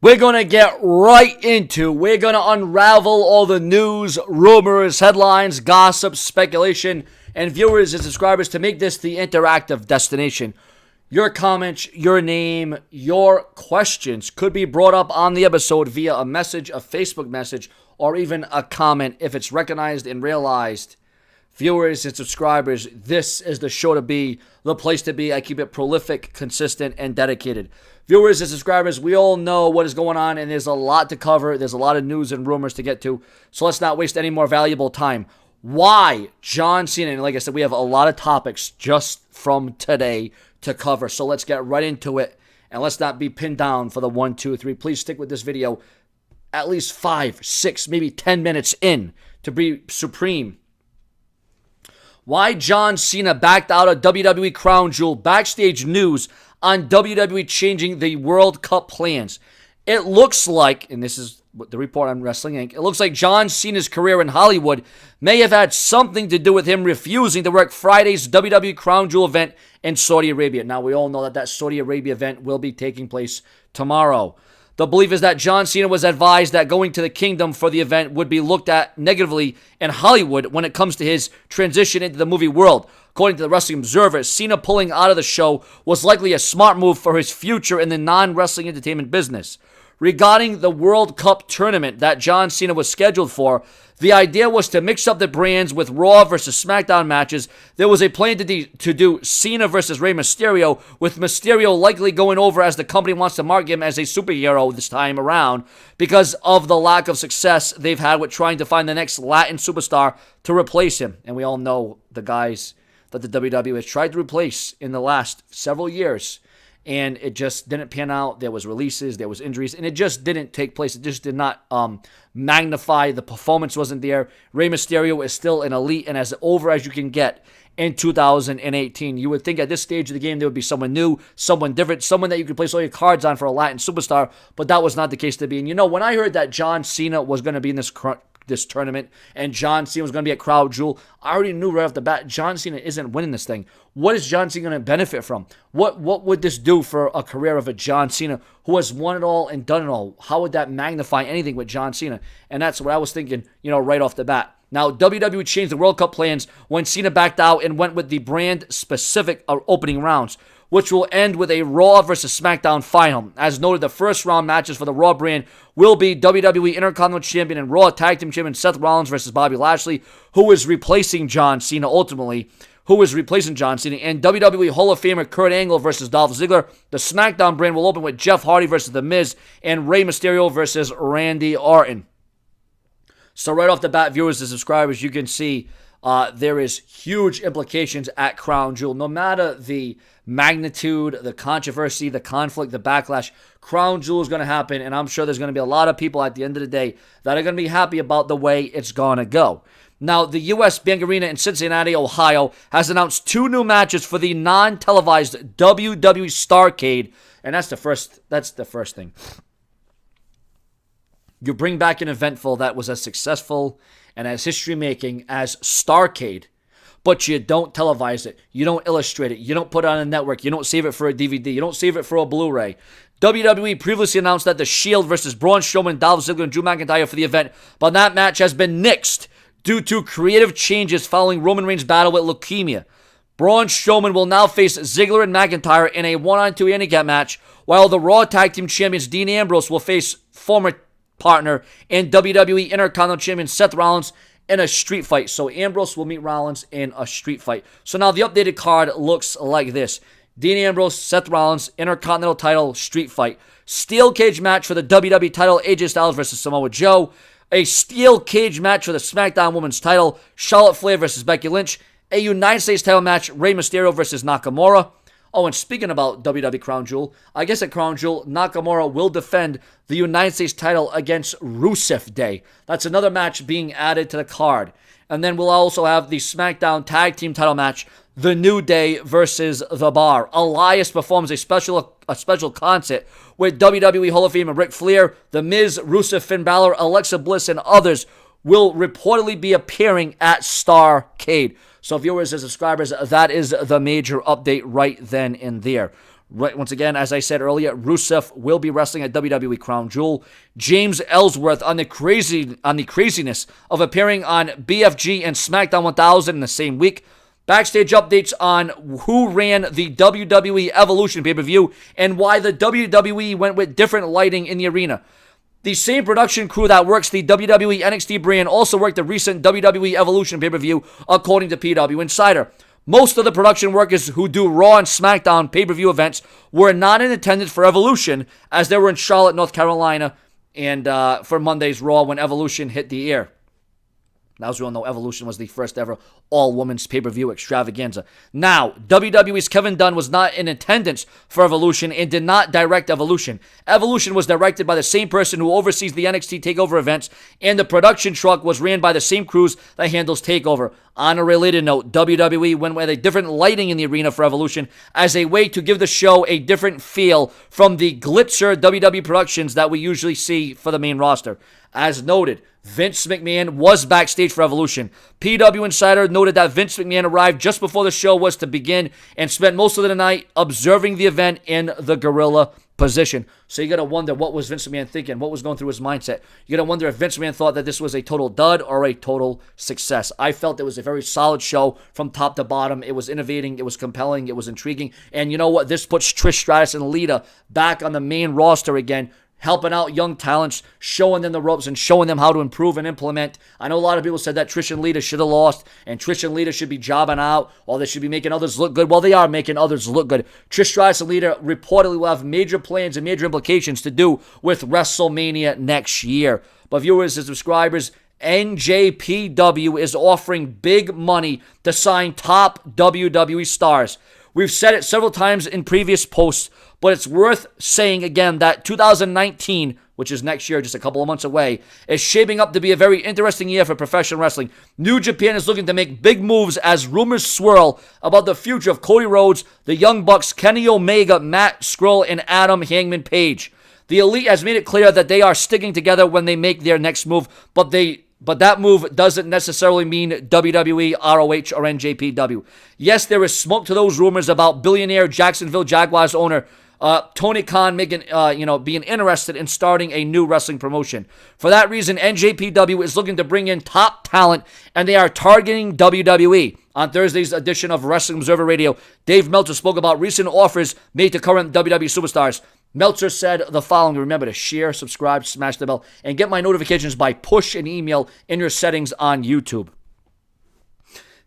We're going to get right into, we're going to unravel all the news, rumors, headlines, gossip, speculation, and viewers and subscribers to make this the interactive destination. Your comments, your name, your questions could be brought up on the episode via a message, a Facebook message, or even a comment if it's recognized and realized. Viewers and subscribers, this is the show to be, the place to be. I keep it prolific, consistent, and dedicated. Viewers and subscribers, we all know what is going on, and there's a lot to cover. There's a lot of news and rumors to get to, so let's not waste any more valuable time. Why John Cena? And like I said, we have a lot of topics just from today to cover, so let's get right into it, and let's not be pinned down for the 1, 2, 3. Please stick with this video at least 5, 6, maybe 10 minutes in to be supreme. Why John Cena backed out of WWE Crown Jewel, backstage news on WWE changing the World Cup plans. It looks like, and this is the report on Wrestling Inc., it looks like John Cena's career in Hollywood may have had something to do with him refusing to work Friday's WWE Crown Jewel event in Saudi Arabia. Now, we all know that Saudi Arabia event will be taking place tomorrow. The belief is that John Cena was advised that going to the kingdom for the event would be looked at negatively in Hollywood when it comes to his transition into the movie world. According to the Wrestling Observer, Cena pulling out of the show was likely a smart move for his future in the non-wrestling entertainment business. Regarding the World Cup tournament that John Cena was scheduled for, the idea was to mix up the brands with Raw versus SmackDown matches. There was a plan to do Cena versus Rey Mysterio, with Mysterio likely going over as the company wants to market him as a superhero this time around because of the lack of success they've had with trying to find the next Latin superstar to replace him. And we all know the guys that the WWE has tried to replace in the last several years, and it just didn't pan out. There was releases, there was injuries, and it just didn't take place. It just did not magnify. The performance wasn't there. Rey Mysterio is still an elite and as over as you can get in 2018. You would think at this stage of the game there would be someone new, someone different, someone that you could place all your cards on for a Latin superstar, but that was not the case to be. And you know, when I heard that John Cena was going to be in this tournament and John Cena was going to be at Crown Jewel, I already knew right off the bat John Cena isn't winning this thing. What is John Cena going to benefit from? What would this do for a career of a John Cena who has won it all and done it all? How would that magnify anything with John Cena? And that's what I was thinking, right off the bat. Now, WWE changed the World Cup plans when Cena backed out and went with the brand-specific opening rounds, which will end with a Raw versus SmackDown final. As noted, the first round matches for the Raw brand will be WWE Intercontinental Champion and Raw Tag Team Champion Seth Rollins versus Bobby Lashley, who is replacing John Cena ultimately, and WWE Hall of Famer Kurt Angle versus Dolph Ziggler. The SmackDown brand will open with Jeff Hardy versus The Miz and Rey Mysterio versus Randy Orton. So right off the bat, viewers and subscribers, you can see there is huge implications at Crown Jewel. No matter the magnitude, the controversy, the conflict, the backlash, Crown Jewel is going to happen, and I'm sure there's going to be a lot of people at the end of the day that are going to be happy about the way it's going to go. Now, the U.S. Bank Arena in Cincinnati, Ohio, has announced 2 new matches for the non-televised WWE STARRCADE, and that's the first thing. You bring back an eventful that was as successful and as history-making as STARRCADE, but you don't televise it, you don't illustrate it, you don't put it on a network, you don't save it for a DVD, you don't save it for a Blu-ray. WWE previously announced that The Shield versus Braun Strowman, Dolph Ziggler, and Drew McIntyre for the event, but that match has been nixed due to creative changes following Roman Reigns' battle with leukemia. Braun Strowman will now face Ziggler and McIntyre in a 1-on-2 handicap match, while the Raw Tag Team Champions Dean Ambrose will face former partner and WWE Intercontinental Champion Seth Rollins in a street fight. So Ambrose will meet Rollins in a street fight. So now the updated card looks like this. Dean Ambrose, Seth Rollins, Intercontinental title, street fight. Steel cage match for the WWE title, AJ Styles versus Samoa Joe. A steel cage match for the SmackDown Women's title, Charlotte Flair versus Becky Lynch. A United States title match, Rey Mysterio versus Nakamura. Oh, and speaking about WWE Crown Jewel, I guess at Crown Jewel, Nakamura will defend the United States title against Rusev Day. That's another match being added to the card. And then we'll also have the SmackDown Tag Team title match, The New Day versus The Bar. Elias performs a special concert with WWE Hall of Famer Ric Flair, The Miz, Rusev, Finn Balor, Alexa Bliss, and others will reportedly be appearing at STARRCADE. So viewers and subscribers, that is the major update right then and there. Right, once again, as I said earlier, Rusev will be wrestling at WWE Crown Jewel. James Ellsworth on the craziness of appearing on BFG and SmackDown 1000 in the same week. Backstage updates on who ran the WWE Evolution pay-per-view and why the WWE went with different lighting in the arena. The same production crew that works the WWE NXT brand also worked the recent WWE Evolution pay-per-view, according to PW Insider. Most of the production workers who do Raw and SmackDown pay-per-view events were not in attendance for Evolution, as they were in Charlotte, North Carolina, and for Monday's Raw when Evolution hit the air. Now, as we all know, Evolution was the first ever all-women's pay-per-view extravaganza. Now, WWE's Kevin Dunn was not in attendance for Evolution and did not direct Evolution. Evolution was directed by the same person who oversees the NXT TakeOver events, and the production truck was ran by the same crews that handles TakeOver. On a related note, WWE went with a different lighting in the arena for Evolution as a way to give the show a different feel from the glitzer WWE productions that we usually see for the main roster. As noted, Vince McMahon was backstage for Evolution. PW Insider noted that Vince McMahon arrived just before the show was to begin and spent most of the night observing the event in the gorilla position. So you got to wonder, what was Vince McMahon thinking? What was going through his mindset? You got to wonder if Vince McMahon thought that this was a total dud or a total success. I felt it was a very solid show from top to bottom. It was innovating, it was compelling, it was intriguing. And you know what? This puts Trish Stratus and Lita back on the main roster again, helping out young talents, showing them the ropes and showing them how to improve and implement. I know a lot of people said that Trish and Lita should have lost and Trish and Lita should be jobbing out or they should be making others look good. Well, they are making others look good. Trish Stratus and Lita reportedly will have major plans and major implications to do with WrestleMania next year. But viewers and subscribers, NJPW is offering big money to sign top WWE stars. We've said it several times in previous posts, but it's worth saying again that 2019, which is next year, just a couple of months away, is shaping up to be a very interesting year for professional wrestling. New Japan is looking to make big moves as rumors swirl about the future of Cody Rhodes, the Young Bucks, Kenny Omega, Matt Skrull, and Adam Hangman Page. The Elite has made it clear that they are sticking together when they make their next move, but that move doesn't necessarily mean WWE, ROH, or NJPW. Yes, there is smoke to those rumors about billionaire Jacksonville Jaguars owner Tony Khan being interested in starting a new wrestling promotion. For that reason, NJPW is looking to bring in top talent, and they are targeting WWE. On Thursday's edition of Wrestling Observer Radio, Dave Meltzer spoke about recent offers made to current WWE superstars. Meltzer said the following: remember to share, subscribe, smash the bell, and get my notifications by push and email in your settings on YouTube.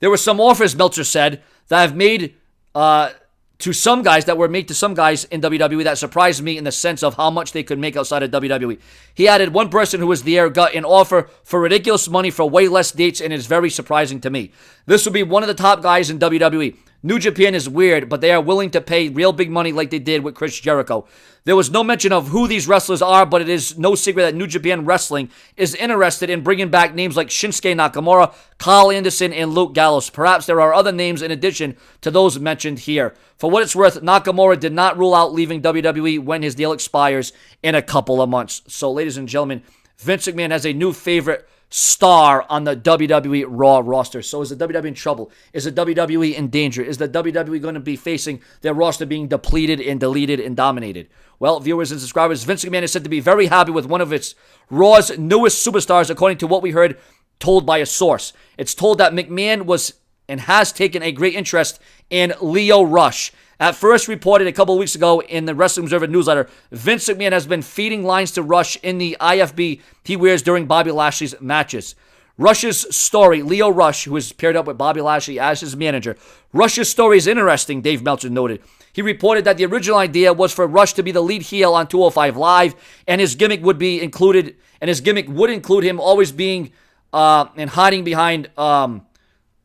There were some offers, Meltzer said, that have made to some guys that were made to some guys in WWE that surprised me in the sense of how much they could make outside of WWE. He added, one person who was there got an offer for ridiculous money for way less dates, and it's very surprising to me. This will be one of the top guys in WWE. New Japan is weird, but they are willing to pay real big money like they did with Chris Jericho. There was no mention of who these wrestlers are, but it is no secret that New Japan Wrestling is interested in bringing back names like Shinsuke Nakamura, Carl Anderson, and Luke Gallows. Perhaps there are other names in addition to those mentioned here. For what it's worth, Nakamura did not rule out leaving WWE when his deal expires in a couple of months. So, ladies and gentlemen, Vince McMahon has a new favorite star on the WWE Raw roster. So is the WWE in trouble? Is the WWE in danger? Is the WWE going to be facing their roster being depleted and deleted and dominated? Well, viewers and subscribers, Vince McMahon is said to be very happy with one of its Raw's newest superstars, according to what we heard told by a source. It's told that McMahon was and has taken a great interest in Lio Rush. At first reported a couple of weeks ago in the Wrestling Observer newsletter, Vince McMahon has been feeding lines to Rush in the IFB he wears during Bobby Lashley's matches. Rush's story, Lio Rush, who is paired up with Bobby Lashley as his manager. Rush's story is interesting, Dave Meltzer noted. He reported that the original idea was for Rush to be the lead heel on 205 Live, and his gimmick would include him always being and hiding behind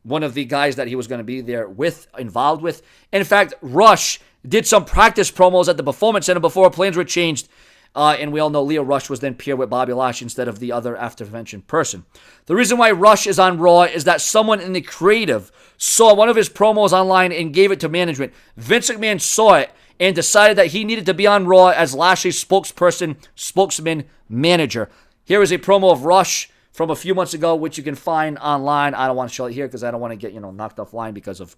one of the guys that he was going to be there involved with. In fact, Rush did some practice promos at the Performance Center before plans were changed. And we all know Lio Rush was then paired with Bobby Lashley instead of the other after-mentioned person. The reason why Rush is on Raw is that someone in the creative saw one of his promos online and gave it to management. Vince McMahon saw it and decided that he needed to be on Raw as Lashley's spokesman, manager. Here is a promo of Rush from a few months ago, which you can find online. I don't want to show it here because I don't want to get, knocked offline because of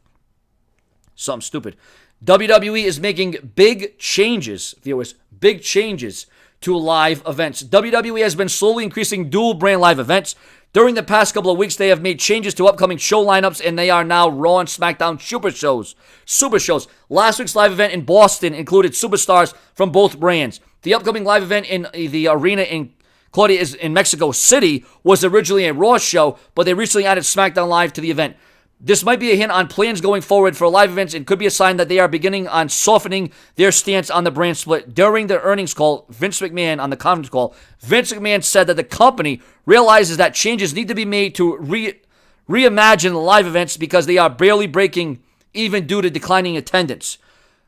something stupid. WWE is making big changes, viewers, big changes to live events. WWE has been slowly increasing dual brand live events. During the past couple of weeks, they have made changes to upcoming show lineups, and they are now Raw and SmackDown Super Shows. Last week's live event in Boston included superstars from both brands. The upcoming live event in the arena in Claudia is in Mexico City was originally a Raw show, but they recently added SmackDown Live to the event. This might be a hint on plans going forward for live events and could be a sign that they are beginning on softening their stance on the brand split. During the earnings call, Vince McMahon, on the conference call, Vince McMahon said that the company realizes that changes need to be made to reimagine live events because they are barely breaking even due to declining attendance.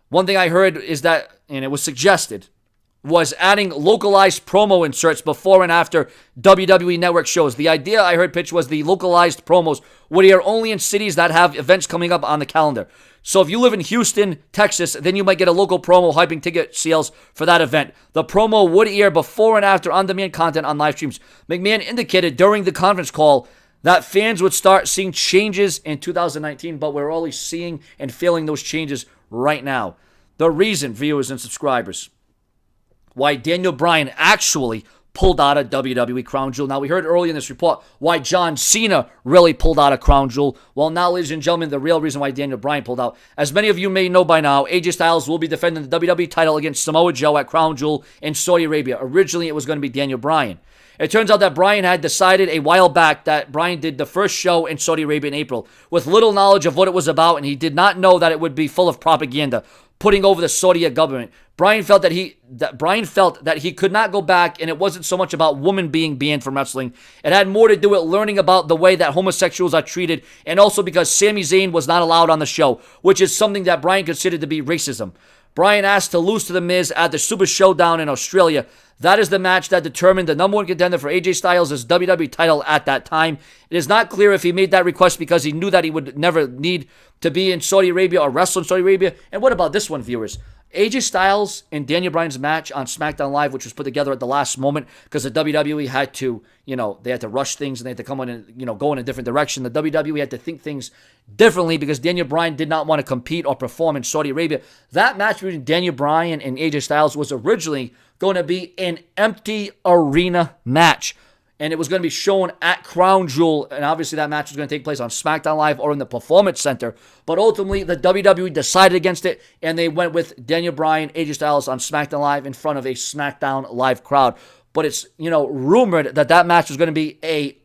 One thing I heard is that, and it was suggested, was adding localized promo inserts before and after WWE Network shows. The idea I heard pitched was the localized promos would air only in cities that have events coming up on the calendar. So if you live in Houston, Texas, then you might get a local promo hyping ticket sales for that event. The promo would air before and after on-demand content on live streams. McMahon indicated during the conference call that fans would start seeing changes in 2019, but we're already seeing and feeling those changes right now. The reason, viewers and subscribers, why Daniel Bryan actually pulled out of WWE Crown Jewel. Now, we heard earlier in this report why John Cena really pulled out of Crown Jewel. Well, now, ladies and gentlemen, the real reason why Daniel Bryan pulled out. As many of you may know by now, AJ Styles will be defending the WWE title against Samoa Joe at Crown Jewel in Saudi Arabia. Originally, it was going to be Daniel Bryan. It turns out that Bryan had decided a while back that Bryan did the first show in Saudi Arabia in April with little knowledge of what it was about, and he did not know that it would be full of propaganda, putting over the Saudi government. Bryan felt that he could not go back, and it wasn't so much about women being banned from wrestling. It had more to do with learning about the way that homosexuals are treated, and also because Sami Zayn was not allowed on the show, which is something that Bryan considered to be racism. Bryan asked to lose to The Miz at the Super Showdown in Australia. That is the match that determined the number one contender for AJ Styles' WWE title at that time. It is not clear if he made that request because he knew that he would never need to be in Saudi Arabia or wrestle in Saudi Arabia. And what about this one, viewers? AJ Styles and Daniel Bryan's match on SmackDown Live, which was put together at the last moment because the WWE had to, they had to rush things and they had to come in and, go in a different direction. The WWE had to think things differently because Daniel Bryan did not want to compete or perform in Saudi Arabia. That match between Daniel Bryan and AJ Styles was originally going to be an empty arena match. And it was going to be shown at Crown Jewel. And obviously that match was going to take place on SmackDown Live or in the Performance Center. But ultimately, the WWE decided against it. And they went with Daniel Bryan, AJ Styles on SmackDown Live in front of a SmackDown Live crowd. But it's, rumored that match was going to be a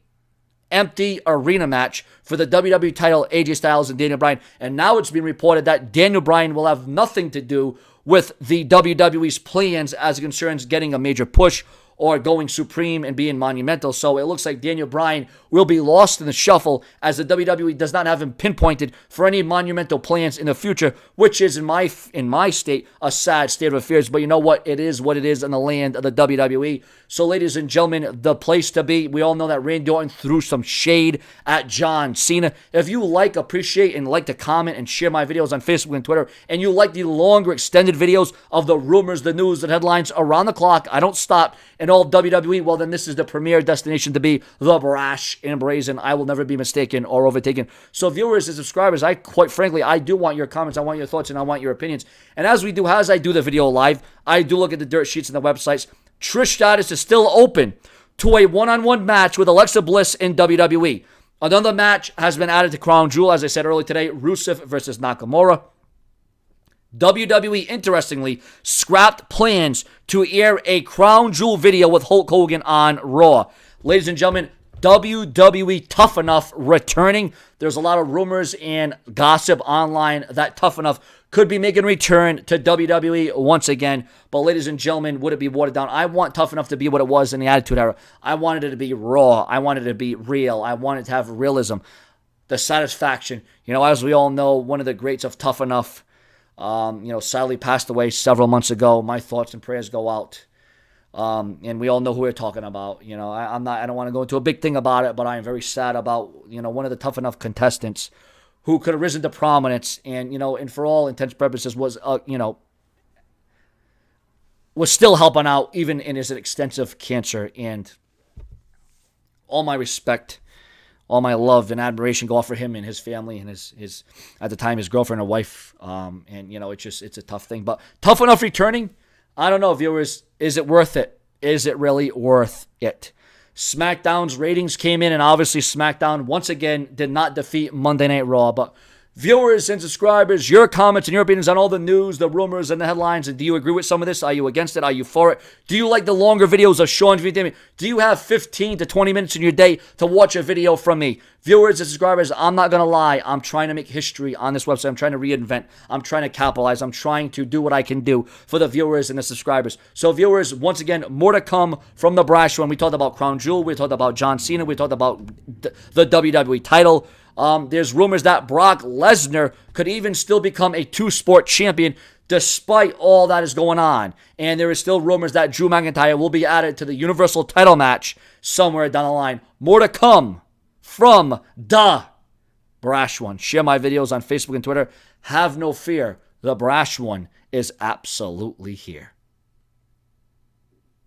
empty arena match for the WWE title, AJ Styles and Daniel Bryan. And now it's being reported that Daniel Bryan will have nothing to do with the WWE's plans as it concerns getting a major push or going supreme and being monumental. So it looks like Daniel Bryan will be lost in the shuffle as the WWE does not have him pinpointed for any monumental plans in the future, which is, in my state, a sad state of affairs. But you know what? It is what it is in the land of the WWE. So, ladies and gentlemen, the place to be. We all know that Randy Orton threw some shade at John Cena. If you appreciate, and like to comment and share my videos on Facebook and Twitter, and you like the longer extended videos of the rumors, the news, and headlines around the clock, I don't stop, and all WWE, well, then this is the premier destination to be, the brash and brazen. I will never be mistaken or overtaken. So viewers and subscribers, quite frankly, I do want your comments, I want your thoughts, and I want your opinions. And as I do the video live, I do look at the dirt sheets and the websites. Trish Stratus is still open to a one-on-one match with Alexa Bliss in WWE. Another match has been added to Crown Jewel, as I said earlier today, Rusev versus Nakamura. WWE, interestingly, scrapped plans to air a Crown Jewel video with Hulk Hogan on Raw. Ladies and gentlemen, WWE Tough Enough returning. There's a lot of rumors and gossip online that Tough Enough could be making a return to WWE once again. But ladies and gentlemen, would it be watered down? I want Tough Enough to be what it was in the Attitude Era. I wanted it to be raw. I wanted it to be real. I wanted to have realism. The satisfaction. As we all know, one of the greats of Tough Enough, sadly passed away several months ago. My thoughts and prayers go out. And we all know who we're talking about. I don't want to go into a big thing about it, but I am very sad about, one of the Tough Enough contestants who could have risen to prominence and, and for all intents and purposes was still helping out even in his extensive cancer. And all my respect all my love and admiration go out for him and his family and his at the time, his girlfriend or wife. And, you know, it's a tough thing. But Tough Enough returning, I don't know, viewers. Is it worth it? Is it really worth it? SmackDown's ratings came in, and obviously SmackDown, once again, did not defeat Monday Night Raw. But viewers and subscribers, your comments and your opinions on all the news, the rumors, and the headlines. And do you agree with some of this? Are you against it? Are you for it? Do you like the longer videos of Seanzviewent DELIVERS? Do you have 15 to 20 minutes in your day to watch a video from me? Viewers and subscribers, I'm not going to lie. I'm trying to make history on this website. I'm trying to reinvent. I'm trying to capitalize. I'm trying to do what I can do for the viewers and the subscribers. So viewers, once again, more to come from the brash one. We talked about Crown Jewel. We talked about John Cena. We talked about the WWE title. There's rumors that Brock Lesnar could even still become a two-sport champion despite all that is going on. And there is still rumors that Drew McIntyre will be added to the Universal title match somewhere down the line. More to come from the brash one. Share my videos on Facebook and Twitter. Have no fear. The brash one is absolutely here.